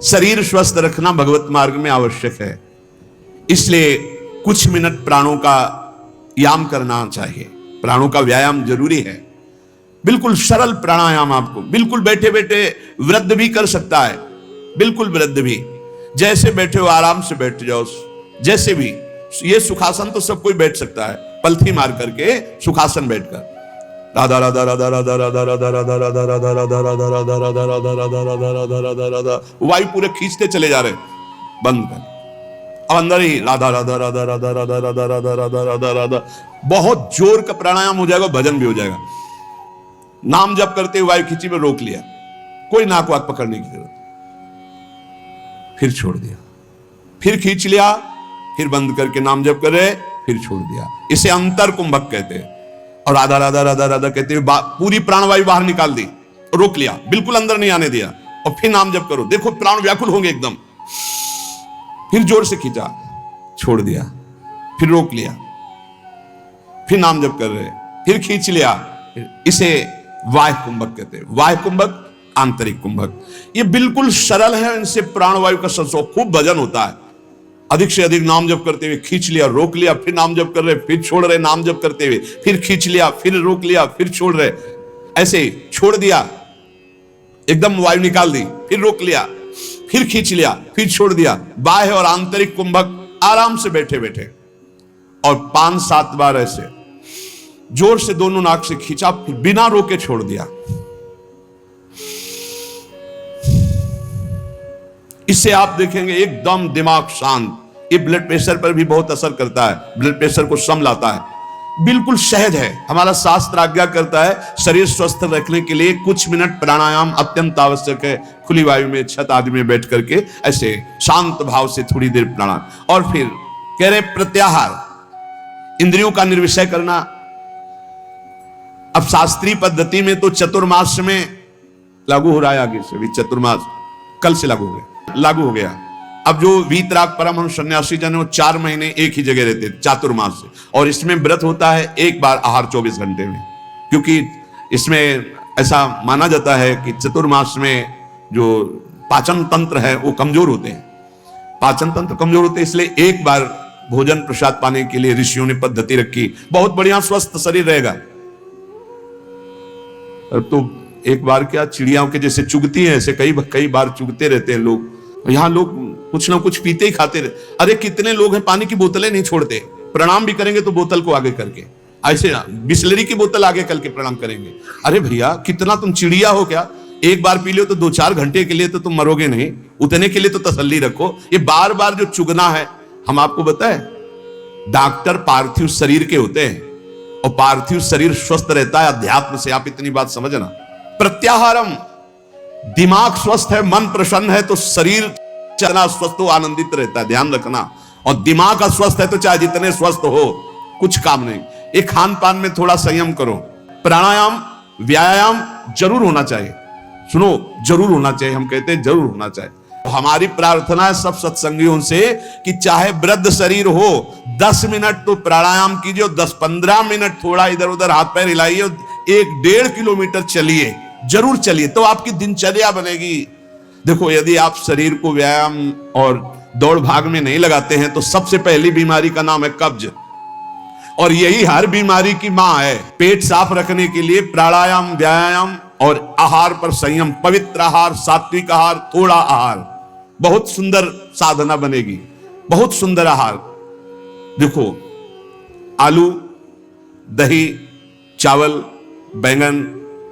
शरीर स्वस्थ रखना भगवत मार्ग में आवश्यक है, इसलिए कुछ मिनट प्राणों का व्यायाम करना चाहिए। प्राणों का व्यायाम जरूरी है। बिल्कुल सरल प्राणायाम, आपको बिल्कुल बैठे बैठे वृद्ध भी कर सकता है, बिल्कुल वृद्ध भी, जैसे बैठे हो आराम से बैठ जाओ, जैसे भी। ये सुखासन तो सब कोई बैठ सकता है, पलथी मार करके सुखासन बैठकर राधा राधा राधा राधा राधा राधा राधा राधा राधा राधा राधा राधा राधा राधा राधा राधा राधा राधा राधा, वायु पूरे खींचते चले जा रहे, बंद कर, अब अंदर ही राधा राधा राधा राधा राधा राधा राधा राधा राधा राधा। बहुत जोर का प्राणायाम हो जाएगा, भजन भी हो जाएगा। नाम जप करते हुए वायु खींची में रोक लिया, कोई नाक वाक पकड़ने की जरूरत, फिर छोड़ दिया, फिर खींच लिया, फिर बंद करके नाम जप कर रहे, फिर छोड़ दिया। इसे अंतर कुंभक कहते हैं। और राधा राधा राधा राधा कहते हुए पूरी प्राणवायु बाहर निकाल दी, रोक लिया, बिल्कुल अंदर नहीं आने दिया, और फिर नाम जप करो, देखो प्राण व्याकुल होंगे एकदम। फिर जोर से खींचा, छोड़ दिया, फिर रोक लिया, फिर नाम जप कर रहे, फिर खींच लिया। इसे वायु कुंभक कहते हैं। वायु कुंभक, आंतरिक कुंभक, ये बिल्कुल सरल है। इनसे प्राणवायु का संसर्ग, खूब वजन होता है। अधिक से अधिक नाम जप करते हुए खींच लिया, रोक लिया, फिर नाम जप कर रहे, फिर छोड़ रहे, नाम जप करते हुए फिर खींच लिया, फिर रोक लिया, फिर छोड़ रहे, ऐसे छोड़ दिया, एकदम वायु निकाल दी, फिर रोक लिया, फिर खींच लिया, फिर छोड़ दिया। बाह्य और आंतरिक कुंभक आराम से बैठे बैठे, और 5-7 बार ऐसे जोर से दोनों नाक से खींचा, फिर बिना रोके छोड़ दिया। इससे आप देखेंगे एकदम दिमाग शांत। ये ब्लड प्रेशर पर भी बहुत असर करता है, ब्लड प्रेशर को सम लाता है, बिल्कुल सहज है। हमारा शास्त्र आज्ञा करता है शरीर स्वस्थ रखने के लिए कुछ मिनट प्राणायाम अत्यंत आवश्यक है। खुली वायु में, छत आदि में बैठ करके ऐसे शांत भाव से थोड़ी देर प्राणायाम। और फिर कह रहे प्रत्याहार, इंद्रियों का निर्विषय करना। अब शास्त्रीय पद्धति में तो चतुर्मास में लागू हो रहा है, आगे से भी चतुर्मास कल से लागू हो गया। अब जो वीतराग परमहंस सन्यासी जन वो 4 महीने एक ही जगह रहते चातुर्मास से, और इसमें व्रत होता है एक बार आहार 24 घंटे में, क्योंकि इसमें ऐसा माना जाता है कि चतुर्मास में जो पाचन तंत्र है वो कमजोर होते हैं, पाचन तंत्र कमजोर होते हैं, इसलिए एक बार भोजन प्रसाद पाने के लिए ऋषियों ने पद्धति रखी। बहुत बढ़िया स्वस्थ शरीर रहेगा। तो एक बार क्या, चिड़ियाओं के जैसे चुगती है, ऐसे कई बार चुगते रहते हैं लोग। यहाँ लोग कुछ ना कुछ पीते ही खाते रहते। अरे कितने लोग हैं पानी की बोतलें नहीं छोड़ते, प्रणाम भी करेंगे तो बोतल को आगे करके, ऐसे बिस्लरी की बोतल आगे करके प्रणाम करेंगे। अरे भैया कितना तुम चिड़िया हो क्या, एक बार पी लो तो 2-4 घंटे के लिए तो तुम मरोगे नहीं, उतने के लिए तो तसल्ली रखो। ये बार बार जो चुगना है, हम आपको बताएं, डॉक्टर पार्थिव शरीर के होते हैं, और पार्थिव शरीर स्वस्थ रहता है अध्यात्म से। आप इतनी बात समझना। प्रत्याहारम, दिमाग स्वस्थ है, मन प्रसन्न है, तो शरीर चलना स्वस्थ हो, आनंदित रहता है, ध्यान रखना। और दिमाग अस्वस्थ है तो चाहे जितने स्वस्थ हो कुछ काम नहीं। एक खान पान में थोड़ा संयम करो। प्राणायाम व्यायाम जरूर होना चाहिए, सुनो जरूर होना चाहिए, हम कहते हैं जरूर होना चाहिए। हमारी प्रार्थना है सब सत्संगियों से कि चाहे वृद्ध शरीर हो, 10 मिनट तो प्राणायाम कीजिए, 10-15 मिनट थोड़ा इधर उधर हाथ पैर हिलाइए, 1-1.5 किलोमीटर चलिए, जरूर चलिए, तो आपकी दिनचर्या बनेगी। देखो यदि आप शरीर को व्यायाम और दौड़ भाग में नहीं लगाते हैं तो सबसे पहली बीमारी का नाम है कब्ज, और यही हर बीमारी की मां है। पेट साफ रखने के लिए प्राणायाम व्यायाम और आहार पर संयम, पवित्र आहार, सात्विक आहार, थोड़ा आहार, बहुत सुंदर साधना बनेगी, बहुत सुंदर आहार। देखो आलू, दही, चावल, बैंगन,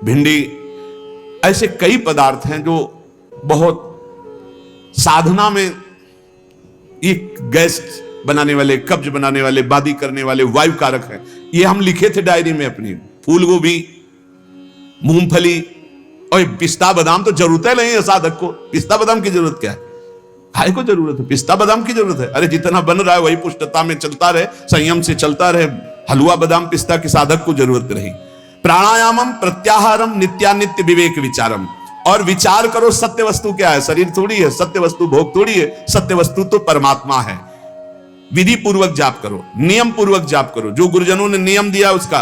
भिंडी, ऐसे कई पदार्थ हैं जो बहुत साधना में ये गैस बनाने वाले, कब्ज बनाने वाले, बादी करने वाले वायु कारक हैं। ये हम लिखे थे डायरी में अपनी। फूल गोभी, मूंगफली और पिस्ता बादाम तो जरूरत है नहीं है साधक को। पिस्ता बादाम की जरूरत क्या है, खाए को जरूरत है, पिस्ता बादाम की जरूरत है। अरे जितना बन रहा है वही पुष्टता में चलता रहे, संयम से चलता रहे। हलवा बादाम पिस्ता की साधक को जरूरत रही। प्राणायामम प्रत्याहारम नित्यानित्य विवेक विचारम, और विचार करो सत्य वस्तु क्या है। शरीर थोड़ी है, सत्य वस्तु भोग थोड़ी है, सत्य वस्तु तो परमात्मा है। विधि पूर्वक जाप करो, नियम पूर्वक जाप करो, जो गुरुजनों ने नियम दिया उसका,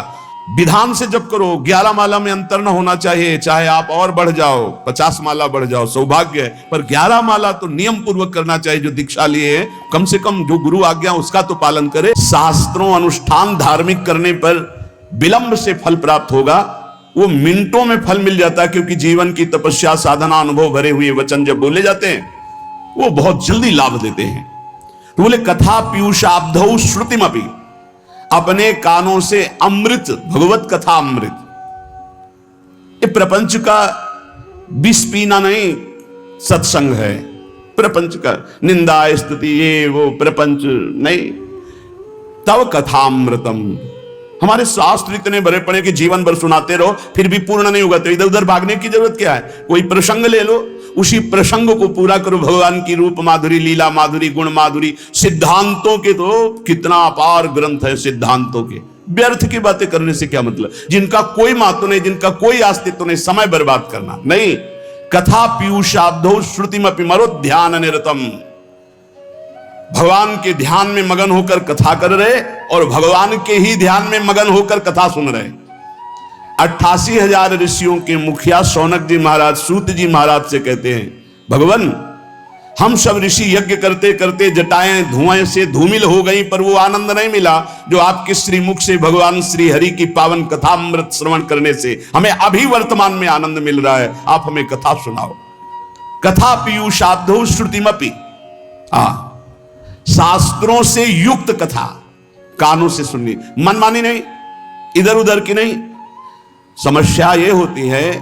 विधान से जप करो। 11 माला में अंतर न होना चाहिए, चाहे आप और बढ़ जाओ, 50 माला बढ़ जाओ, सौभाग्य है, पर 11 माला तो नियम पूर्वक करना चाहिए। जो दीक्षा लिए है, कम से कम जो गुरु आज्ञा उसका तो पालन करे। शास्त्रों अनुष्ठान धार्मिक करने पर विलंब से फल प्राप्त होगा, वो मिनटों में फल मिल जाता है, क्योंकि जीवन की तपस्या साधना अनुभव भरे हुए वचन जब बोले जाते हैं वो बहुत जल्दी लाभ देते हैं। तो बोले कथा पीयूषाब्धौ श्रुतिमपि, अपने कानों से अमृत, भगवत कथा अमृत। ये प्रपंच का विष पीना नहीं सत्संग है, प्रपंच का निंदा स्तुति ये वो प्रपंच नहीं। तव कथामृतम, हमारे शास्त्र इतने भरे पड़े कि जीवन भर सुनाते रहो फिर भी पूर्ण नहीं होगा, तो इधर उधर भागने की जरूरत क्या है। कोई प्रसंग ले लो, उसी प्रसंग को पूरा करो। भगवान की रूप माधुरी, लीला माधुरी, गुण माधुरी, सिद्धांतों के तो कितना अपार ग्रंथ है सिद्धांतों के। व्यर्थ की बातें करने से क्या मतलब, जिनका कोई महत्व नहीं, जिनका कोई अस्तित्व नहीं, समय बर्बाद करना नहीं। कथा पीयूषाब्धौ श्रुतिमपि मरो ध्यान निरतम, भगवान के ध्यान में मगन होकर कथा कर रहे और भगवान के ही ध्यान में मगन होकर कथा सुन रहे। 88,000 ऋषियों के मुखिया शौनक जी महाराज सूत जी महाराज से कहते हैं, भगवान हम सब ऋषि यज्ञ करते करते जटाएं धुआं से धूमिल हो गई, पर वो आनंद नहीं मिला जो आपके श्रीमुख से भगवान श्री हरि की पावन कथा अमृत श्रवण करने से हमें अभी वर्तमान में आनंद मिल रहा है। आप हमें कथा सुनाओ। कथा पीयूषाब्धौ श्रुतिमपि, शास्त्रों से युक्त कथा कानों से सुननी, मनमानी नहीं, इधर उधर की नहीं। समस्या यह होती है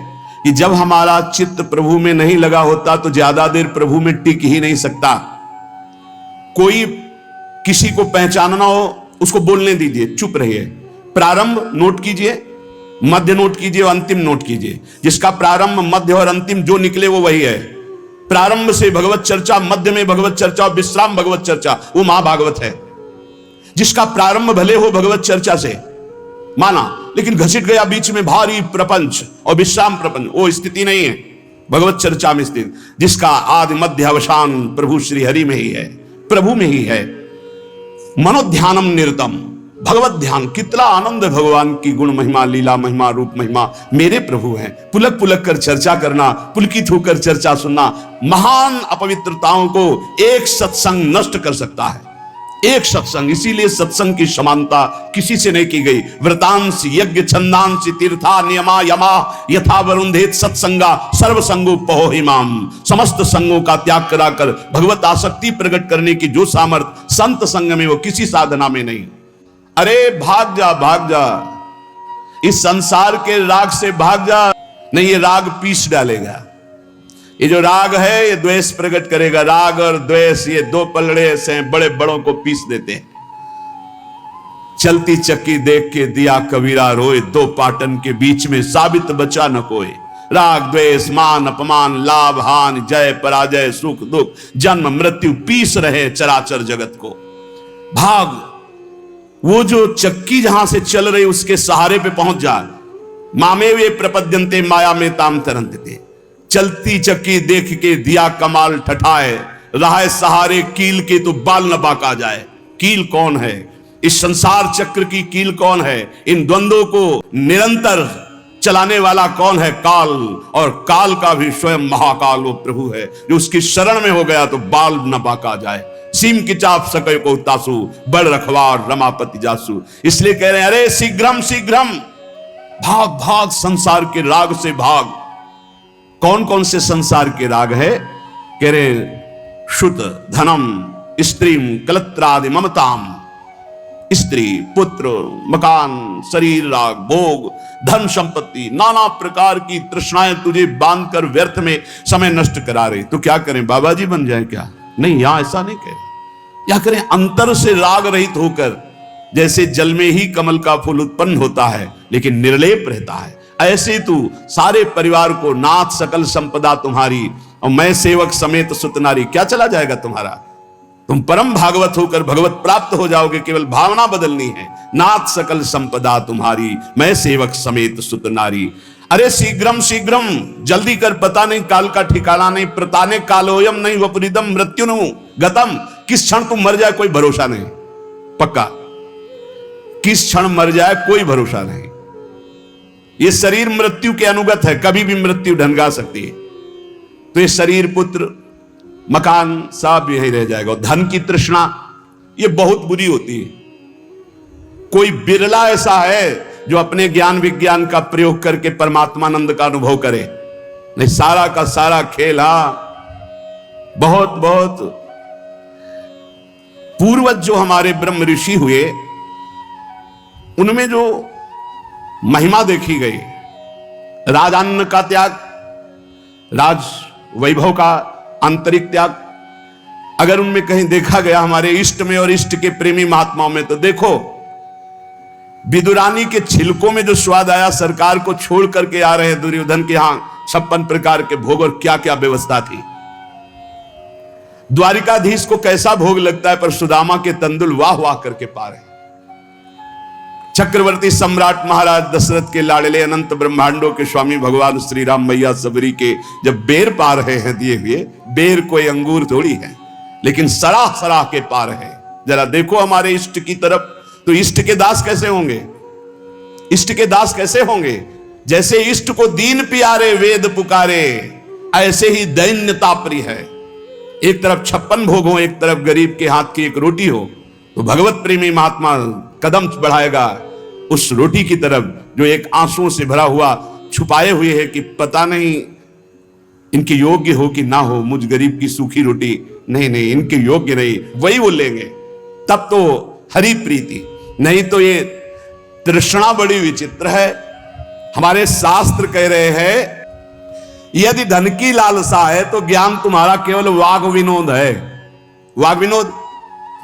कि जब हमारा चित्त प्रभु में नहीं लगा होता तो ज्यादा देर प्रभु में टिक ही नहीं सकता। कोई किसी को पहचानना हो उसको बोलने दीजिए, चुप रहिए। प्रारंभ नोट कीजिए, मध्य नोट कीजिए, अंतिम नोट कीजिए। जिसका प्रारंभ मध्य और अंतिम जो निकले वो वही है। प्रारंभ से भगवत चर्चा, मध्य में भगवत चर्चा और विश्राम भगवत चर्चा, वो महाभागवत है। जिसका प्रारंभ भले हो भगवत चर्चा से माना, लेकिन घसीट गया बीच में भारी प्रपंच और विश्राम प्रपंच, वो स्थिति नहीं है भगवत चर्चा में स्थित। जिसका आदि मध्य अवसान प्रभु श्री हरि में ही है, प्रभु में ही है। मनोध्यानम निरतम, भगवत ध्यान, कितना आनंद है भगवान की गुण महिमा, लीला महिमा, रूप महिमा, मेरे प्रभु हैं। पुलक पुलक कर चर्चा करना, पुलकित होकर चर्चा सुनना, महान अपवित्रताओं को एक सत्संग नष्ट कर सकता है, एक सत्संग। इसीलिए सत्संग की समानता किसी से नहीं की गई। व्रतांश यज्ञ छंदांश तीर्था नियमा यमा यथा वरुंधेत सत्संगा सर्व संगो पहो हिमाम, समस्त संगों का त्याग कराकर भगवत आसक्ति प्रकट करने की जो सामर्थ्य संत संग में, वो किसी साधना में नहीं। अरे भाग जा, भाग जा, इस संसार के राग से भाग जा, नहीं ये राग पीस डालेगा। ये जो राग है ये द्वेष प्रकट करेगा। राग और द्वेष ये दो पलड़े ऐसे हैं, बड़े बड़ों को पीस देते हैं। चलती चक्की देख के दिया कबीरा रोए, दो पाटन के बीच में साबित बचा न कोई। राग द्वेष मान अपमान लाभ हानि जय पराजय सुख दुख जन्म मृत्यु पीस रहे चराचर जगत को। भाग, वो जो चक्की जहां से चल रही उसके सहारे पे पहुंच जा। मामे वे प्रपद्यंते माया में ताम तरंते, चलती चक्की देख के दिया कमाल ठठाए, रहा सहारे कील के तो बाल न बाका जाए। कील कौन है? इस संसार चक्र की कील कौन है? इन द्वंद्वों को निरंतर चलाने वाला कौन है? काल। और काल का भी स्वयं महाकाल वो प्रभु है जो उसकी शरण में हो गया तो बाल न बाका जाए। सीम की चाप सके को तासु, बड़ रखवार रमापति जासु। इसलिए कह रहे हैं अरे शीघ्रम शीघ्रम, भाग भाग संसार के राग से भाग। कौन कौन से संसार के राग है? कह रहे शुत धनम स्त्रीम कलत्रादि ममताम, स्त्री पुत्र मकान शरीर राग भोग धन संपत्ति नाना प्रकार की तृष्णाएं तुझे बांधकर व्यर्थ में समय नष्ट करा रही। तो क्या करें, बाबा जी बन जाए क्या? नहीं, यहां ऐसा नहीं कह, क्या करें? अंतर से राग रहित होकर, जैसे जल में ही कमल का फूल उत्पन्न होता है लेकिन निर्लेप रहता है, ऐसे तू सारे परिवार को नाथ सकल संपदा तुम्हारी और मैं सेवक समेत सुत नारी, क्या चला जाएगा तुम्हारा? तुम परम भागवत होकर भगवत प्राप्त हो जाओगे, केवल भावना बदलनी है। नाथ सकल संपदा तुम्हारी मैं सेवक समेत सुत नारी। अरे शीघ्रम शीघ्रम, जल्दी कर, पता नहीं काल का ठिकाना नहीं। प्रताने कालोयम नहीं वपुरिदम मृत्युनु गतम, किस क्षण तुम मर जाए कोई भरोसा नहीं। पक्का किस क्षण मर जाए कोई भरोसा नहीं। ये शरीर मृत्यु के अनुगत है, कभी भी मृत्यु ढंगा सकती है। तो ये शरीर, पुत्र, मकान सब यही रह जाएगा। धन की तृष्णा ये बहुत बुरी होती है। कोई बिरला ऐसा है जो अपने ज्ञान विज्ञान का प्रयोग करके परमात्मानंद का अनुभव करे। नहीं, सारा का सारा खेल, बहुत बहुत पूर्वज जो हमारे ब्रह्म ऋषि हुए, उनमें जो महिमा देखी गई, राजान्न का त्याग, राज वैभव का आंतरिक त्याग, अगर उनमें कहीं देखा गया हमारे इष्ट में और इष्ट के प्रेमी महात्माओं में, तो देखो विदुरानी के छिलकों में जो स्वाद आया, सरकार को छोड़ करके आ रहे दुर्योधन के यहां 56 प्रकार के भोग, और क्या क्या व्यवस्था थी। द्वारिकाधीश को कैसा भोग लगता है, पर सुदामा के तंदुल वाह वाह करके पा रहे। चक्रवर्ती सम्राट महाराज दशरथ के लाडले अनंत ब्रह्मांडों के स्वामी भगवान श्री राम मैया सबरी के जब बेर पा रहे हैं दिए हुए, बेर कोई अंगूर थोड़ी है, लेकिन सराह सराह के पा रहे हैं। जरा देखो हमारे इष्ट की तरफ, तो इष्ट के दास कैसे होंगे? इष्ट के दास कैसे होंगे? जैसे इष्ट को दीन प्यारे वेद पुकारे, ऐसे ही दैन्यता प्रिय है। एक तरफ 56 भोग हो, एक तरफ गरीब के हाथ की एक रोटी हो, तो भगवत प्रेमी महात्मा कदम बढ़ाएगा उस रोटी की तरफ जो एक आंसुओं से भरा हुआ छुपाए हुए है कि पता नहीं इनके योग्य हो कि ना हो, मुझ गरीब की सूखी रोटी नहीं नहीं इनके योग्य नहीं, वही वो लेंगे। तब तो हरि प्रीति, नहीं तो ये तृष्णा बड़ी विचित्र है। हमारे शास्त्र कह रहे हैं यदि धन की लालसा है तो ज्ञान तुम्हारा केवल वाग विनोद है। वाग विनोद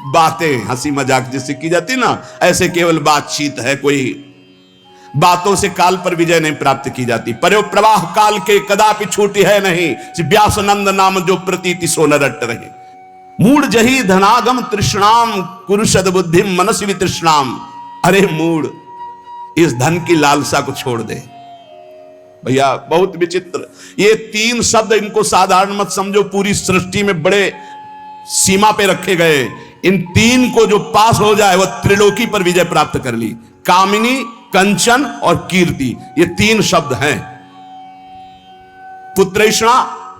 बातें, हंसी मजाक जिससे की जाती ना, ऐसे केवल बातचीत है। कोई बातों से काल पर विजय नहीं प्राप्त की जाती। पर प्रवाह काल के कदापि छूटी है नहीं, व्यास नंद नाम जो प्रतीति सो न रट रहे। मूड जही धनागम तृष्णाम कुरुषद बुद्धि मनस वितृष्णाम। अरे मूड, इस धन की लालसा को छोड़ दे भैया। बहुत विचित्र ये 3 शब्द, इनको साधारण मत समझो, पूरी सृष्टि में बड़े सीमा पे रखे गए। इन 3 को जो पास हो जाए वह त्रिलोकी पर विजय प्राप्त कर ली। कामिनी, कंचन और कीर्ति, ये 3 शब्द हैं। पुत्रैषणा,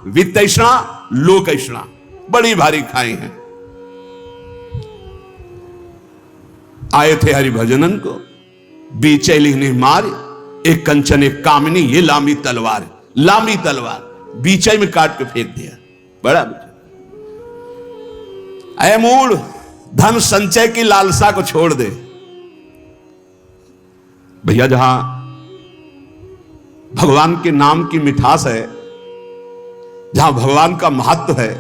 वित्तैषणा, लोकैषणा बड़ी भारी खाई हैं। आए थे हरिभजनन को, बीचे लिखने मार, एक कंचन एक कामिनी, ये लांबी तलवार, लांबी तलवार बीचे में काट के फेंक दिया। बड़ा ऐ मूड, धन संचय की लालसा को छोड़ दे भैया। जहां भगवान के नाम की मिठास है, जहां भगवान का महत्व है,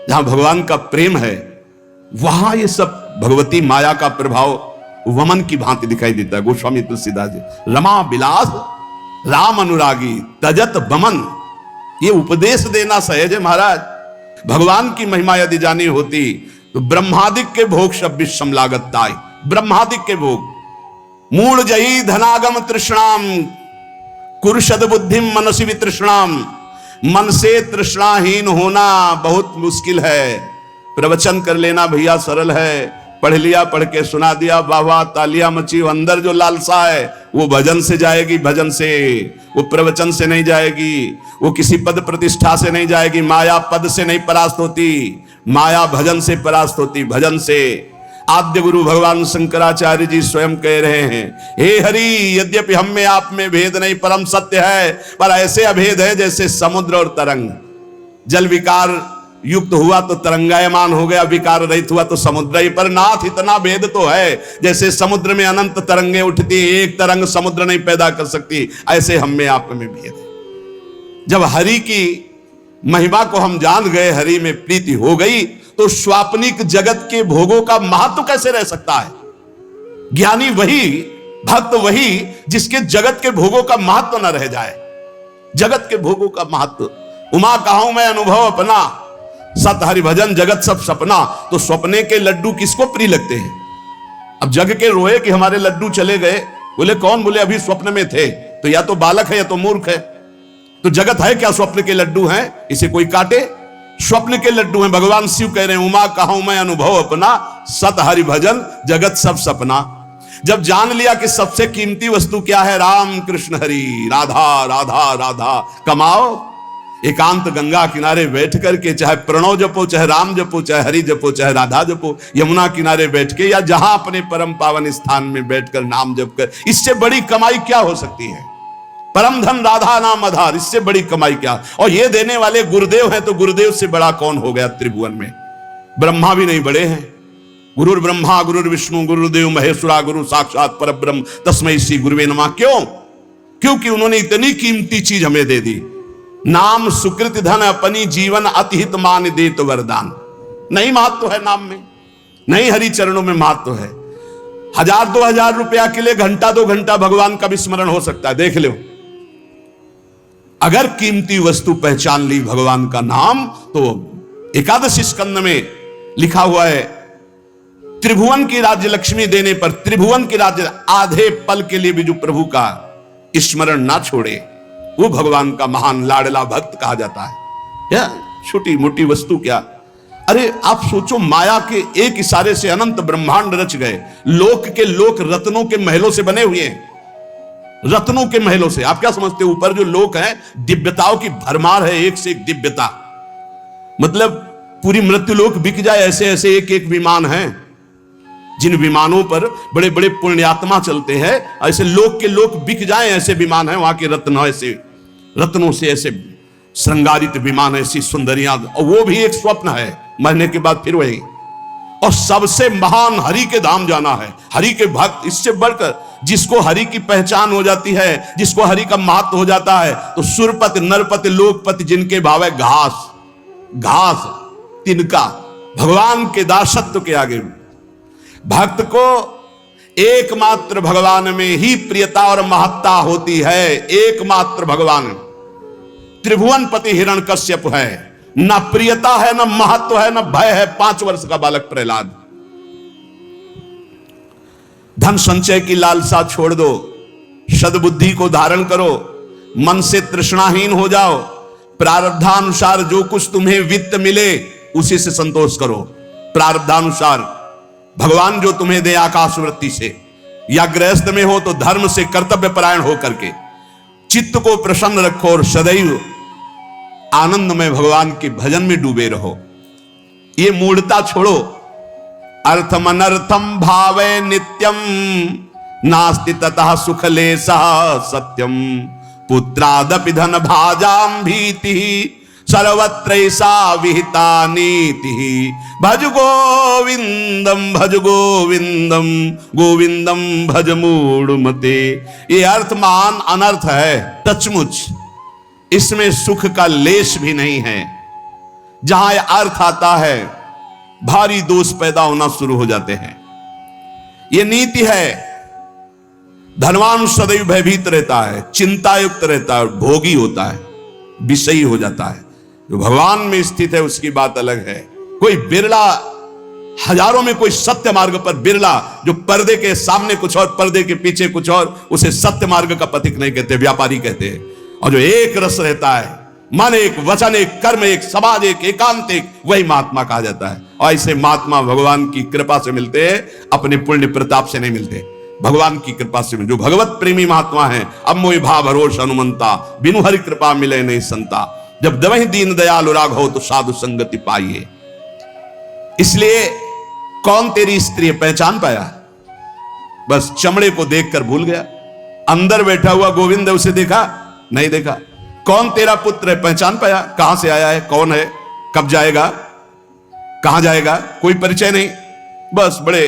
जहां भगवान का प्रेम है, वहां ये सब भगवती माया का प्रभाव वमन की भांति दिखाई देता है। गोस्वामी तुलसीदास जी, रमा बिलास राम अनुरागी तजत बमन, ये उपदेश देना सहज है महाराज। भगवान की महिमा यदि जानी होती तो ब्रह्मादिक के भोग 26 लागत ताई, ब्रह्मादिक के भोग। मूल जही धनागम तृष्णाम कुरुषद बुद्धि मनसी वितृष्णाम। मन से तृष्णाहीन होना बहुत मुश्किल है। प्रवचन कर लेना भैया सरल है, पढ़ लिया, पढ़ के सुना दिया, वाह वाह तालियां मची। अंदर जो लालसा है वो भजन से जाएगी, भजन से, वो प्रवचन से नहीं जाएगी, वो किसी पद प्रतिष्ठा से नहीं जाएगी। माया पद से नहीं परास्त होती, माया भजन से परास्त होती, भजन से। आद्य गुरु भगवान शंकराचार्य जी स्वयं कह रहे हैं, हे हरि, यद्यपि हम में आप में भेद नहीं, परम सत्य है, पर ऐसे अभेद है जैसे समुद्र और तरंग। जल विकार युक्त हुआ तो तरंगायमान हो गया, विकार रहित हुआ तो समुद्र ही। पर नाथ इतना भेद तो है, जैसे समुद्र में अनंत तरंगे उठती, एक तरंग समुद्र नहीं पैदा कर सकती, ऐसे हम में आप में भेद है। जब हरि की महिमा को हम जान गए, हरि में प्रीति हो गई, तो स्वाप्निक जगत के भोगों का महत्व कैसे रह सकता है? ज्ञानी वही, भक्त वही जिसके जगत के भोगों का महत्व न रह जाए। जगत के भोगों का महत्व, उमा कहूं मैं अनुभव अपना, सत हरि भजन जगत सब सपना। तो सपने के लड्डू किसको प्रिय लगते हैं? अब जग के रोए कि हमारे लड्डू चले गए, बोले कौन? बोले अभी स्वप्न में थे। तो या तो बालक है या तो मूर्ख है। तो जगत है क्या? स्वप्न के लड्डू हैं, इसे कोई काटे? स्वप्न के लड्डू हैं। भगवान शिव कह रहे हैं, उमा कहूं मैं अनुभव अपना, सत हरि भजन जगत सब सपना। जब जान लिया कि सबसे कीमती वस्तु क्या है, राम कृष्ण हरि, राधा राधा राधा, कमाओ एकांत गंगा किनारे बैठ करके, चाहे प्रणव जपो, चाहे राम जपो, चाहे हरि जपो, चाहे राधा जपो, यमुना किनारे बैठ के या जहां अपने परम पावन स्थान में बैठकर नाम जप कर, इससे बड़ी कमाई क्या हो सकती है। परम धन राधा नाम आधार, इससे बड़ी कमाई क्या। और ये देने वाले गुरुदेव हैं, तो गुरुदेव से बड़ा कौन हो गया त्रिभुवन में। ब्रह्मा भी नहीं बड़े हैं। गुरुर ब्रह्मा गुरुर विष्णु गुरुदेव महेश्वरा, गुरु साक्षात परब्रह्म तस्मै श्री गुरुवे नमः। क्यों? क्योंकि उन्होंने इतनी कीमती चीज हमें दे दी। नाम सुकृत धन अपनी जीवन अतिहित मान देत वरदान। नहीं महत्व है नाम में, नहीं हरि चरणों में महत्व है। 1000-2000 रुपया के लिए घंटा 2 घंटा भगवान का भी स्मरण हो सकता है, देख लो। अगर कीमती वस्तु पहचान ली भगवान का नाम, तो एकादश स्कंद में लिखा हुआ है, त्रिभुवन की राज्य लक्ष्मी देने पर, त्रिभुवन की राज्य आधे पल के लिए भी जो प्रभु का स्मरण ना छोड़े, वो भगवान का महान लाडला भक्त कहा जाता है। या छोटी मोटी वस्तु क्या। अरे आप सोचो, माया के एक इशारे से अनंत ब्रह्मांड रच गए। लोक के लोक रत्नों के महलों से बने हुए हैं, रत्नों के महलों से। आप क्या समझते हो, ऊपर जो लोक है दिव्यताओं की भरमार है, एक से एक दिव्यता। मतलब पूरी मृत्युलोक बिक जाए, ऐसे ऐसे एक एक विमान हैं, जिन विमानों पर बड़े बड़े पुण्यात्मा चलते हैं, ऐसे लोक के लोक बिक जाए, ऐसे विमान हैं। वहां के रत्न ऐसे, रत्नों से ऐसे श्रृंगारित विमान, ऐसी सुंदरियां, और वो भी एक स्वप्न है, मरने के बाद फिर वही। और सबसे महान हरि के धाम जाना है, हरि के भक्त। इससे बढ़कर जिसको हरि की पहचान हो जाती है, जिसको हरि का महत्व हो जाता है, तो सुरपति नरपति लोकपति जिनके भाव है घास घास तिनका, भगवान के दासत्व के आगे भक्त को एकमात्र भगवान में ही प्रियता और महत्ता होती है। एकमात्र भगवान त्रिभुवनपति हिरण्यकश्यप है, न प्रियता है, न महत्व है, न भय है। 5 वर्ष का बालक प्रहलाद। धन संचय की लालसा छोड़ दो, सद्बुद्धि को धारण करो, मन से तृष्णाहीन हो जाओ, प्रारब्धानुसार जो कुछ तुम्हें वित्त मिले उसी से संतोष करो। प्रारब्धानुसार भगवान जो तुम्हें दे आकाश वृत्ति से, या गृहस्थ में हो तो धर्म से कर्तव्य परायण हो करके चित्त को प्रसन्न रखो और सदैव आनंद में भगवान के भजन में डूबे रहो। ये मूढ़ता छोड़ो। अर्थम अनर्थम भावे नित्यम नास्ति ततः सुख लेशः सत्यम पुत्रादपि धन भाजाम भीति सर्वत्रैसा विहिता नीति। भज गोविंदम गोविंदम भज मूढ़मते। ये अर्थमान अनर्थ है सचमुच, इसमें सुख का लेश भी नहीं है। जहां यह अर्थ आता है भारी दोष पैदा होना शुरू हो जाते हैं। यह नीति है। धनवान सदैव भयभीत रहता है, चिंतायुक्त रहता है, भोगी होता है, विषयी हो जाता है। जो भगवान में स्थित है उसकी बात अलग है। कोई बिरला, हजारों में कोई सत्य मार्ग पर बिरला, जो पर्दे के सामने कुछ और पर्दे के पीछे कुछ और, उसे सत्य मार्ग का पथिक नहीं कहते, व्यापारी कहते हैं। और जो एक रस रहता है, मन एक, वचन एक, कर्म एक, समाज एक, एकांत एक, वही महात्मा कहा जाता है। और ऐसे महात्मा भगवान की कृपा से मिलते हैं, अपने पुण्य प्रताप से नहीं मिलते, भगवान की कृपा से। जो भगवत प्रेमी महात्मा है, अब मोहि भाव भरोस हनुमंता, बिनु हरि कृपा मिले नहीं संता। जब दवहि दीन दयाल राघव तो साधु संगति पाइए। इसलिए कौन तेरी स्त्री पहचान पाया? बस चमड़े को देखकर भूल गया। अंदर बैठा हुआ गोविंद उसे देखा नहीं देखा। कौन तेरा पुत्र है पहचान पाया? कहां से आया है, कौन है, कब जाएगा, कहां जाएगा, कोई परिचय नहीं। बस बड़े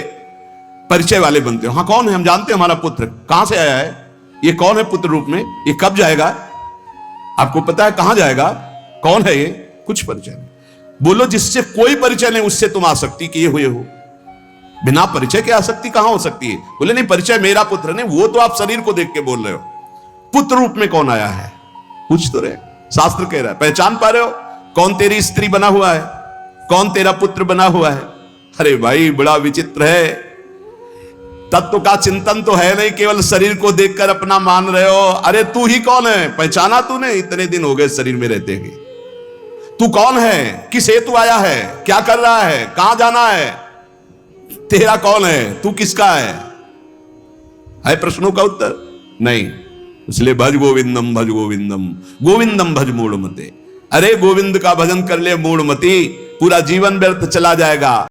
परिचय वाले बनते हो। हाँ कौन है, हम जानते हैं हमारा पुत्र कहां से आया है, ये कौन है पुत्र रूप में, ये कब जाएगा, आपको पता है कहां जाएगा, कौन है ये, कुछ परिचय नहीं। बोलो जिससे कोई परिचय नहीं उससे तुम आसक्ति किए हुए हो। बिना परिचय के आसक्ति कहां हो सकती है? बोले नहीं परिचय मेरा पुत्र नहीं, वो तो आप शरीर को देख के बोल रहे हो। पुत्र रूप में कौन आया है पूछ तो रहे। शास्त्र कह रहा है पहचान पा रहे हो कौन तेरी स्त्री बना हुआ है, कौन तेरा पुत्र बना हुआ है। अरे भाई बड़ा विचित्र है। तत्व का चिंतन तो है नहीं, केवल शरीर को देखकर अपना मान रहे हो। अरे तू ही कौन है, पहचाना तूने? इतने दिन हो गए शरीर में रहते हुए। तू कौन है, किस हेतु आया है, क्या कर रहा है, कहां जाना है, तेरा कौन है, तू किसका है? है प्रश्नों का उत्तर? नहीं। इसलिए भज गोविंदम भज गोविंदम, गोविंदम भज मूढ़मते। अरे गोविंद का भजन कर ले मूढ़मती, पूरा जीवन व्यर्थ चला जाएगा।